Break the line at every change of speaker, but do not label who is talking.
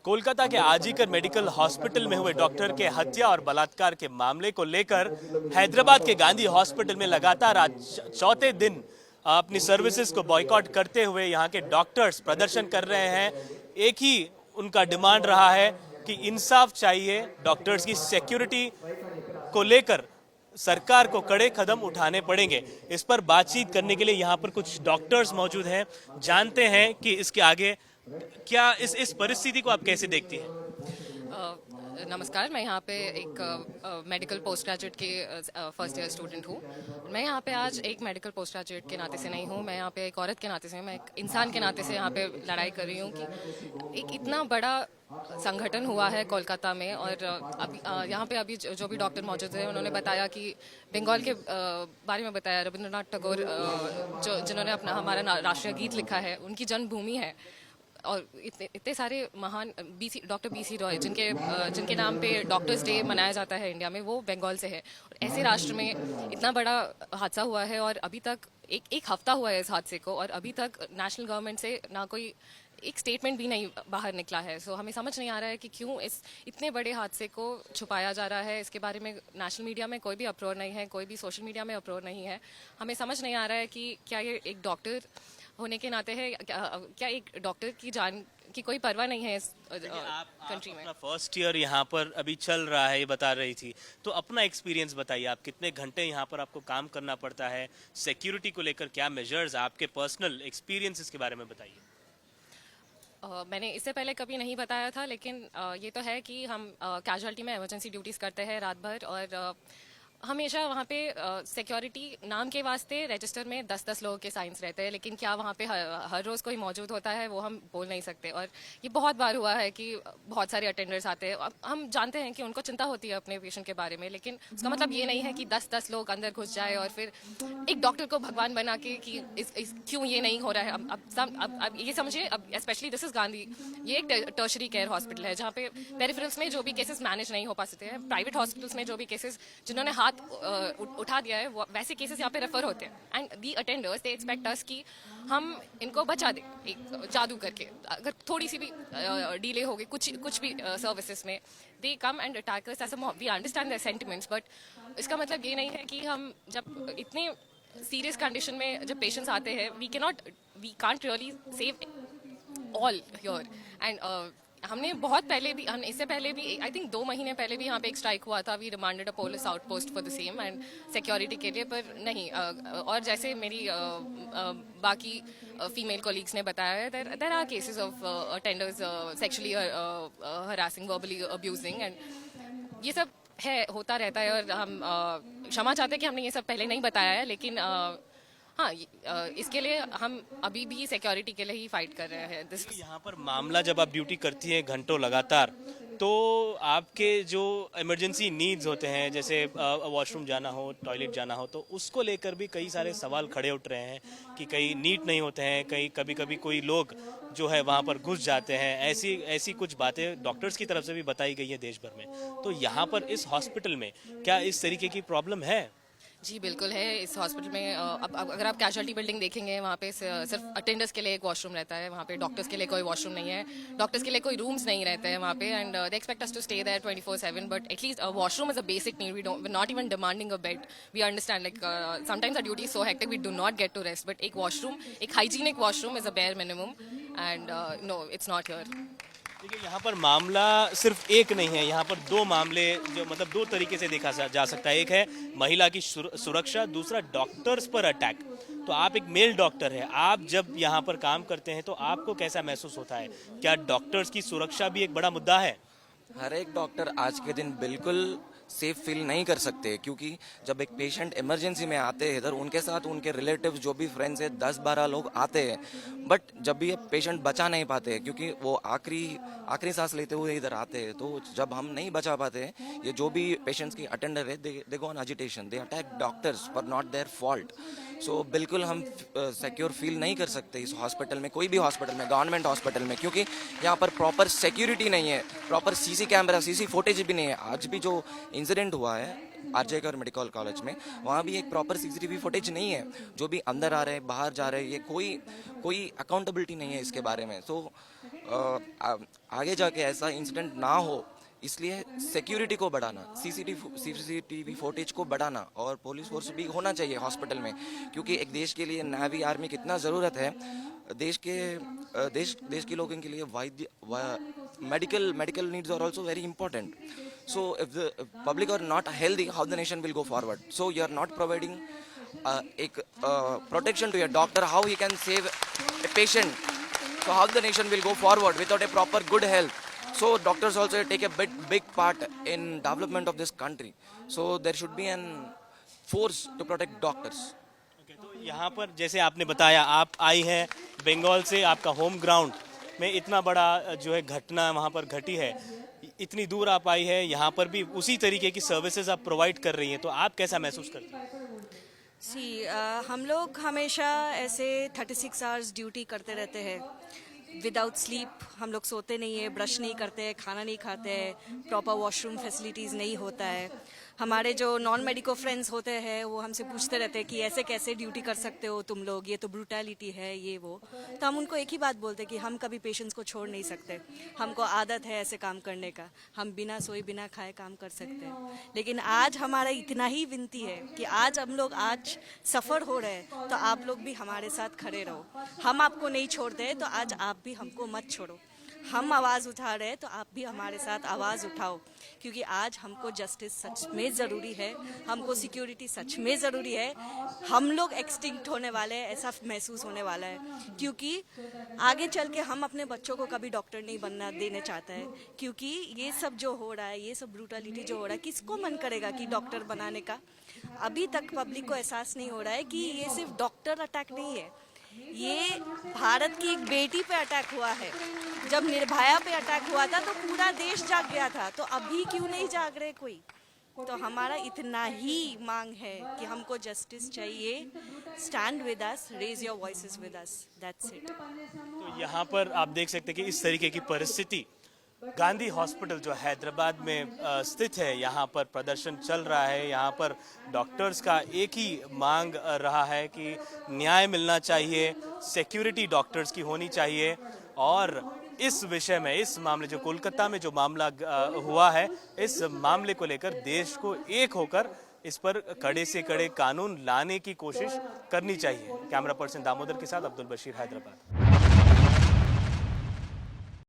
कोलकाता के आजीकर medical hospital में हुए डॉक्टर के हत्या और बलात्कार के मामले को लेकर हैदराबाद के गांधी हॉस्पिटल में लगातार आज चौथे दिन अपनी सर्विसेज को बॉयकॉट करते हुए यहां के डॉक्टर्स प्रदर्शन कर रहे हैं। एक ही उनका डिमांड रहा है कि इंसाफ चाहिए, डॉक्टर्स की सिक्योरिटी को लेकर सरकार को कड़े कदम उठाने पड़ेंगे। इस पर बातचीत करने के लिए यहाँ पर कुछ डॉक्टर्स मौजूद हैं। जानते हैं कि इसके आगे क्या इस परिस्थिति को आप कैसे देखती हैं?
नमस्कार, मैं यहाँ पे एक मेडिकल पोस्ट ग्रेजुएट के फर्स्ट ईयर स्टूडेंट हूँ। मैं यहाँ पे आज एक मेडिकल पोस्ट ग्रेजुएट के नाते से नहीं हूँ, मैं यहाँ पे एक औरत के नाते से, मैं एक इंसान के नाते से यहाँ पे लड़ाई कर रही हूँ कि एक इतना बड़ा संगठन हुआ है कोलकाता में। और अभी यहाँ पे अभी जो भी डॉक्टर मौजूद है उन्होंने बताया कि बंगाल के बारे में बताया, रविंद्रनाथ टैगोर जिन्होंने अपना हमारा राष्ट्रीय गीत लिखा है, उनकी जन्मभूमि है। और इतने सारे महान डॉक्टर बीसी रॉय जिनके नाम पे डॉक्टर्स डे मनाया जाता है इंडिया में, वो बंगाल से है। और ऐसे राष्ट्र में इतना बड़ा हादसा हुआ है और अभी तक एक हफ्ता हुआ है इस हादसे को, और अभी तक नेशनल गवर्नमेंट से ना कोई एक स्टेटमेंट भी नहीं बाहर निकला है। सो हमें समझ नहीं आ रहा है कि क्यों इस इतने बड़े हादसे को छुपाया जा रहा है। इसके बारे में नेशनल मीडिया में कोई भी अप्रोच नहीं है, कोई भी सोशल मीडिया में अप्रोच नहीं है। हमें समझ नहीं आ रहा है कि क्या ये एक डॉक्टर होने के नाते है, क्या एक डॉक्टर की जान की कोई परवाह नहीं है इस कंट्री में।
फर्स्ट ईयर यहाँ पर अभी चल रहा है, ये बता रही थी, तो अपना एक्सपीरियंस बताइए। आप कितने घंटे यहाँ पर आपको काम करना पड़ता है, सिक्योरिटी को लेकर क्या मेजर्स, आपके पर्सनल एक्सपीरियंस इसके बारे में बताइए।
मैंने इससे पहले कभी नहीं बताया था, लेकिन ये तो है कि हम कैजुअलिटी में इमरजेंसी ड्यूटीज़ करते हैं रात भर। और हमेशा वहाँ पे सिक्योरिटी नाम के वास्ते रजिस्टर में 10-10 लोगों के साइंस रहते हैं, लेकिन क्या वहाँ पे हर रोज़ कोई मौजूद होता है वो हम बोल नहीं सकते। और ये बहुत बार हुआ है कि बहुत सारे अटेंडर्स आते हैं। अब हम जानते हैं कि उनको चिंता होती है अपने पेशेंट के बारे में, लेकिन उसका मतलब ये नहीं है कि 10-10 लोग अंदर घुस जाए और फिर एक डॉक्टर को भगवान बना के कि क्यों ये नहीं हो रहा है। अब ये समझिए, अब स्पेशली दिस इज गांधी, ये एक टर्शरी केयर हॉस्पिटल है जहाँ पे पेरिफेरल्स में जो भी केसेस मैनेज नहीं हो पाते हैं, प्राइवेट हॉस्पिटल्स में जो भी केसेस जिन्होंने हाथ उठा दिया है वैसे केसेस यहाँ पे रेफर होते हैं। And the attenders they expect अस कि हम इनको बचा दें एक जादू करके। अगर थोड़ी सी भी डिले हो गई कुछ भी सर्विसेज में, they come and attack us as a mob. We understand their sentiments, but इसका मतलब ये नहीं है कि हम जब इतने सीरियस कंडीशन में जब पेशेंट्स आते हैं, we can't really save all here. And हमने बहुत पहले भी, इससे पहले भी आई थिंक 2 महीने पहले भी यहाँ पे एक स्ट्राइक हुआ था। We demanded a police outpost for the same and security के लिए, पर नहीं। और जैसे मेरी बाकी फीमेल कोलीग्स ने बताया है, there are cases of attendants sexually harassing, verbally abusing, and ये सब है, होता रहता है। और हम क्षमा चाहते हैं कि हमने ये सब पहले नहीं बताया है, लेकिन हाँ, इसके लिए हम अभी भी सिक्योरिटी के लिए ही फाइट कर रहे हैं।
यहाँ पर मामला, जब आप ड्यूटी करती हैं घंटों लगातार, तो आपके जो इमरजेंसी नीड्स होते हैं, जैसे वॉशरूम जाना हो, टॉयलेट जाना हो, तो उसको लेकर भी कई सारे सवाल खड़े उठ रहे हैं कि कहीं नीट नहीं होते हैं, कहीं कभी कोई लोग जो है वहाँ पर घुस जाते हैं। ऐसी कुछ बातें डॉक्टर्स की तरफ से भी बताई गई है देश भर में। तो यहाँ पर इस हॉस्पिटल में क्या इस तरीके की प्रॉब्लम है?
जी बिल्कुल है। इस हॉस्पिटल में अब अगर आप कैजुअलिटी बिल्डिंग देखेंगे, वहाँ पे सिर्फ अटेंडर्स के लिए एक वॉशरूम रहता है, वहाँ पे डॉक्टर्स के लिए कोई वॉशरूम नहीं है, डॉक्टर्स के लिए कोई रूम्स नहीं रहते हैं वहाँ पे। And they expect us to stay there 24/7, but at least washroom is a basic need. We not even demanding a bed. We understand like sometimes our duty is so hectic we do not get to rest, but एक washroom, एक hygienic washroom is a bare minimum, and no, it's not here.
देखिए, यहाँ पर मामला सिर्फ एक नहीं है, यहाँ पर 2 मामले, जो मतलब 2 तरीके से देखा जा सकता है। एक है महिला की सुरक्षा, दूसरा डॉक्टर्स पर अटैक। तो आप एक मेल डॉक्टर है, आप जब यहाँ पर काम करते हैं तो आपको कैसा महसूस होता है? क्या डॉक्टर्स की सुरक्षा भी एक बड़ा मुद्दा है?
हर एक डॉक्टर आज के दिन बिल्कुल सेफ फील नहीं कर सकते, क्योंकि जब एक पेशेंट इमरजेंसी में आते हैं इधर, उनके साथ उनके रिलेटिव्स जो भी फ्रेंड्स हैं 10-12 लोग आते हैं, बट जब भी ये पेशेंट बचा नहीं पाते, क्योंकि वो आखिरी सांस लेते हुए इधर आते हैं, तो जब हम नहीं बचा पाते, ये जो भी पेशेंट्स की अटेंडर है, they go on agitation, they attack doctors for not their fault. So बिल्कुल हम सिक्योर फील नहीं कर सकते इस हॉस्पिटल में, कोई भी हॉस्पिटल में, गवर्नमेंट हॉस्पिटल में, क्योंकि यहाँ पर प्रॉपर सिक्योरिटी नहीं है, proper CC camera, CC footage भी नहीं है। आज भी जो इंसिडेंट हुआ है आरजे और मेडिकल कॉलेज में, वहाँ भी एक प्रॉपर सीसीटीवी फुटेज नहीं है। जो भी अंदर आ रहे हैं बाहर जा रहे हैं, ये कोई अकाउंटेबिलिटी नहीं है इसके बारे में। सो आगे जाके ऐसा इंसिडेंट ना हो, इसलिए सिक्योरिटी को बढ़ाना, सीसीटीवी फुटेज को बढ़ाना, और पुलिस फोर्स भी होना चाहिए हॉस्पिटल में, क्योंकि एक देश के लिए नेवी आर्मी कितना ज़रूरत है। देश के लोगों के लिए medical needs are also very important. So if the public are not healthy, how the nation will go forward? So you are not providing protection to your doctor, how he can save a patient. So how the nation will go forward without a proper good health? So doctors also take a big part in development of this country. So there should be an force to protect doctors.
तो यहाँ पर जैसे आपने बताया, आप आई हैं बंगाल से, आपका होम ग्राउंड में इतना बड़ा जो है घटना वहाँ पर घटी है, इतनी दूर आप आई है, यहाँ पर भी उसी तरीके की सर्विसेज आप प्रोवाइड कर रही हैं, तो आप कैसा महसूस करती हैं?
हम लोग हमेशा ऐसे 36 आवर्स ड्यूटी करते रहते हैं विदाउट स्लीप। हम लोग सोते नहीं है, ब्रश नहीं करते हैं, खाना नहीं खाते हैं, प्रॉपर वॉशरूम फैसिलिटीज़ नहीं होता है। हमारे जो नॉन मेडिको फ्रेंड्स होते हैं वो हमसे पूछते रहते हैं कि ऐसे कैसे ड्यूटी कर सकते हो तुम लोग, ये तो ब्रूटैलिटी है, ये वो। तो हम उनको एक ही बात बोलते हैं कि हम कभी पेशेंट्स को छोड़ नहीं सकते, हमको आदत है ऐसे काम करने का, हम बिना सोए बिना खाए काम कर सकते हैं। लेकिन आज हमारा इतना ही विनती है कि आज हम लोग आज सफ़र हो रहे हैं, तो आप लोग भी हमारे साथ खड़े रहो। हम आपको नहीं छोड़ते, तो आज आप भी हमको मत छोड़ो। हम आवाज़ उठा रहे हैं तो आप भी हमारे साथ आवाज़ उठाओ, क्योंकि आज हमको जस्टिस सच में ज़रूरी है, हमको सिक्योरिटी सच में ज़रूरी है। हम लोग एक्सटिंक्ट होने वाले हैं, ऐसा महसूस होने वाला है, क्योंकि आगे चल के हम अपने बच्चों को कभी डॉक्टर नहीं बनना देने चाहते हैं। क्योंकि ये सब जो हो रहा है, ये सब ब्रूटलिटी जो हो रहा है, किसको मन करेगा कि डॉक्टर बनाने का? अभी तक पब्लिक को एहसास नहीं हो रहा है कि ये सिर्फ डॉक्टर अटैक नहीं है, ये भारत की एक बेटी पे अटैक हुआ है। जब निर्भया पे अटैक हुआ था तो पूरा देश जाग गया था, तो अभी क्यों नहीं जाग रहे कोई? तो हमारा इतना ही मांग है कि हमको जस्टिस चाहिए। Stand with us, raise your voices with us, that's it.
तो यहाँ पर आप देख सकते हैं कि इस तरीके की परिस्थिति गांधी हॉस्पिटल जो हैदराबाद में स्थित है, यहाँ पर प्रदर्शन चल रहा है। यहाँ पर डॉक्टर्स का एक ही मांग रहा है कि न्याय मिलना चाहिए, सिक्योरिटी डॉक्टर्स की होनी चाहिए, और इस विषय में, इस मामले जो कोलकाता में जो मामला हुआ है, इस मामले को लेकर देश को एक होकर इस पर कड़े से कड़े कानून लाने की कोशिश करनी चाहिए। कैमरा पर्सन दामोदर के साथ अब्दुल बशीर, हैदराबाद।